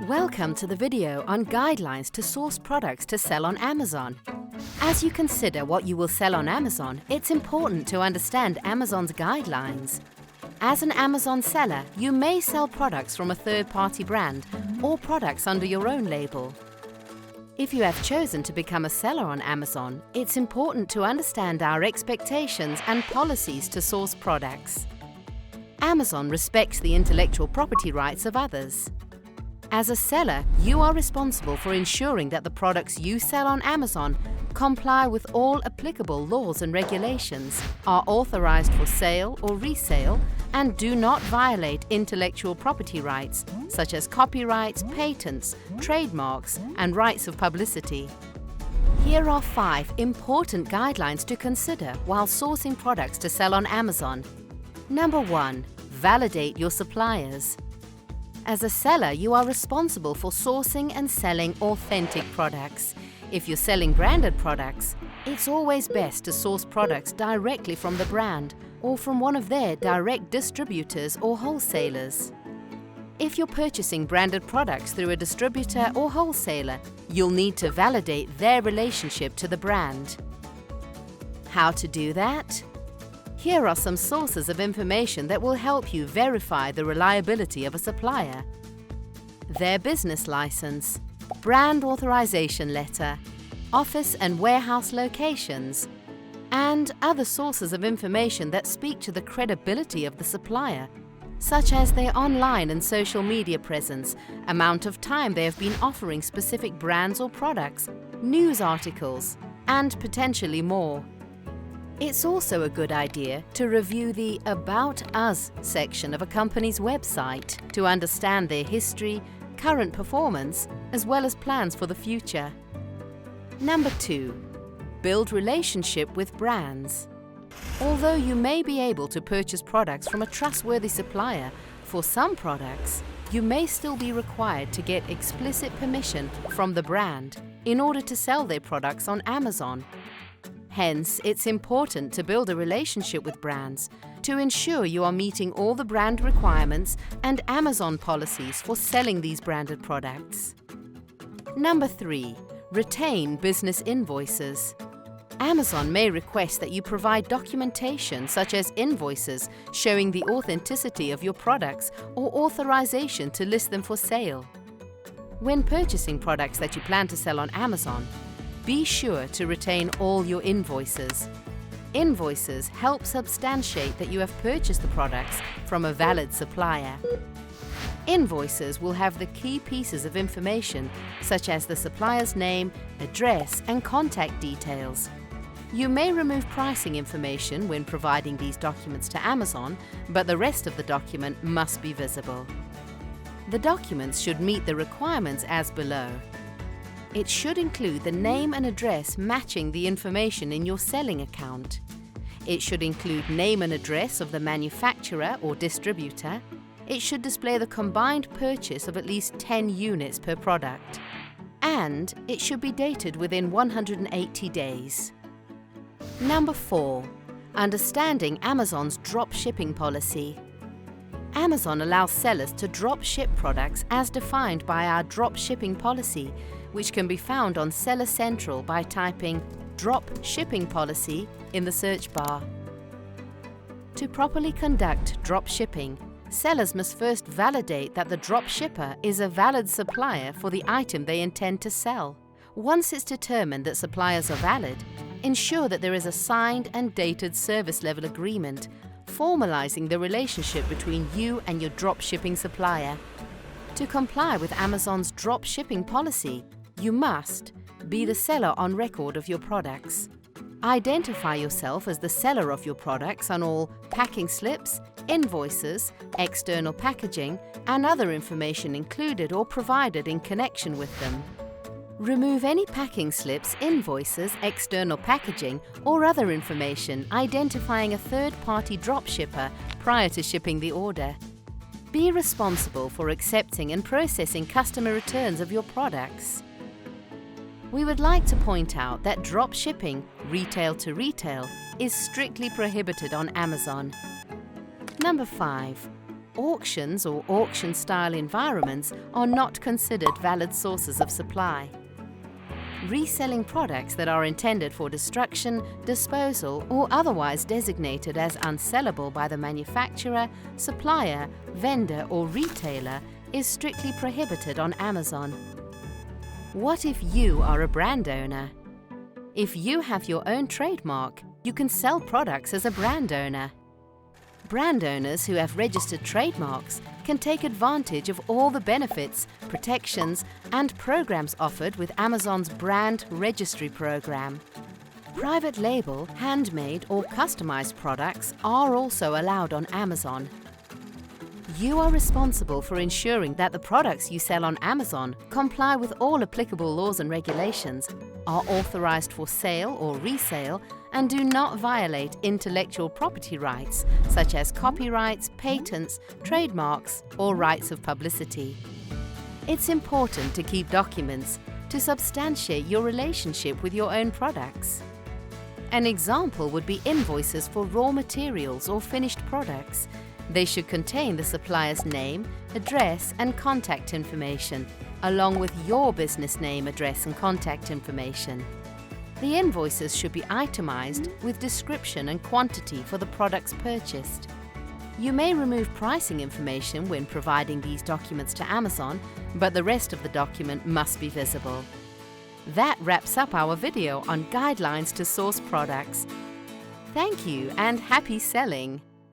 Welcome to the video on guidelines to source products to sell on Amazon. As you consider what you will sell on Amazon, it's important to understand Amazon's guidelines. As an Amazon seller, you may sell products from a third-party brand or products under your own label. If you have chosen to become a seller on Amazon, it's important to understand our expectations and policies to source products. Amazon respects the intellectual property rights of others. As a seller, you are responsible for ensuring that the products you sell on Amazon comply with all applicable laws and regulations, are authorized for sale or resale, and do not violate intellectual property rights, such as copyrights, patents, trademarks, and rights of publicity. Here are 5 important guidelines to consider while sourcing products to sell on Amazon. Number 1. Validate your suppliers. As a seller, you are responsible for sourcing and selling authentic products. If you're selling branded products, it's always best to source products directly from the brand or from one of their direct distributors or wholesalers. If you're purchasing branded products through a distributor or wholesaler, you'll need to validate their relationship to the brand. How to do that? Here are some sources of information that will help you verify the reliability of a supplier. Their business license, brand authorization letter, office and warehouse locations, and other sources of information that speak to the credibility of the supplier, such as their online and social media presence, amount of time they have been offering specific brands or products, news articles, and potentially more. It's also a good idea to review the About Us section of a company's website to understand their history, current performance, as well as plans for the future. Number 2. Build relationship with brands. Although you may be able to purchase products from a trustworthy supplier, for some products, you may still be required to get explicit permission from the brand in order to sell their products on Amazon. Hence, it's important to build a relationship with brands to ensure you are meeting all the brand requirements and Amazon policies for selling these branded products. Number 3. Retain business invoices. Amazon may request that you provide documentation such as invoices showing the authenticity of your products or authorization to list them for sale. When purchasing products that you plan to sell on Amazon, be sure to retain all your invoices. Invoices help substantiate that you have purchased the products from a valid supplier. Invoices will have the key pieces of information such as the supplier's name, address, and contact details. You may remove pricing information when providing these documents to Amazon, but the rest of the document must be visible. The documents should meet the requirements as below. It should include the name and address matching the information in your selling account. It should include name and address of the manufacturer or distributor. It should display the combined purchase of at least 10 units per product. And it should be dated within 180 days. Number 4. Understanding Amazon's drop shipping policy. Amazon allows sellers to drop ship products as defined by our drop shipping policy, which can be found on Seller Central by typing Drop Shipping Policy in the search bar. To properly conduct drop shipping, sellers must first validate that the drop shipper is a valid supplier for the item they intend to sell. Once it's determined that suppliers are valid, ensure that there is a signed and dated service level agreement, formalizing the relationship between you and your drop shipping supplier. To comply with Amazon's drop shipping policy, you must be the seller on record of your products. Identify yourself as the seller of your products on all packing slips, invoices, external packaging, and other information included or provided in connection with them. Remove any packing slips, invoices, external packaging, or other information identifying a third-party dropshipper prior to shipping the order. Be responsible for accepting and processing customer returns of your products. We would like to point out that drop shipping, retail to retail, is strictly prohibited on Amazon. Number 5. Auctions or auction-style environments are not considered valid sources of supply. Reselling products that are intended for destruction, disposal, or otherwise designated as unsellable by the manufacturer, supplier, vendor, or retailer is strictly prohibited on Amazon. What if you are a brand owner? If you have your own trademark, you can sell products as a brand owner. Brand owners who have registered trademarks can take advantage of all the benefits, protections, and programs offered with Amazon's brand registry program. Private label, handmade, or customized products are also allowed on Amazon. You are responsible for ensuring that the products you sell on Amazon comply with all applicable laws and regulations, are authorized for sale or resale, and do not violate intellectual property rights such as copyrights, patents, trademarks, or rights of publicity. It's important to keep documents to substantiate your relationship with your own products. An example would be invoices for raw materials or finished products. They should contain the supplier's name, address, and contact information, along with your business name, address, and contact information. The invoices should be itemized with description and quantity for the products purchased. You may remove pricing information when providing these documents to Amazon, but the rest of the document must be visible. That wraps up our video on guidelines to source products. Thank you and happy selling!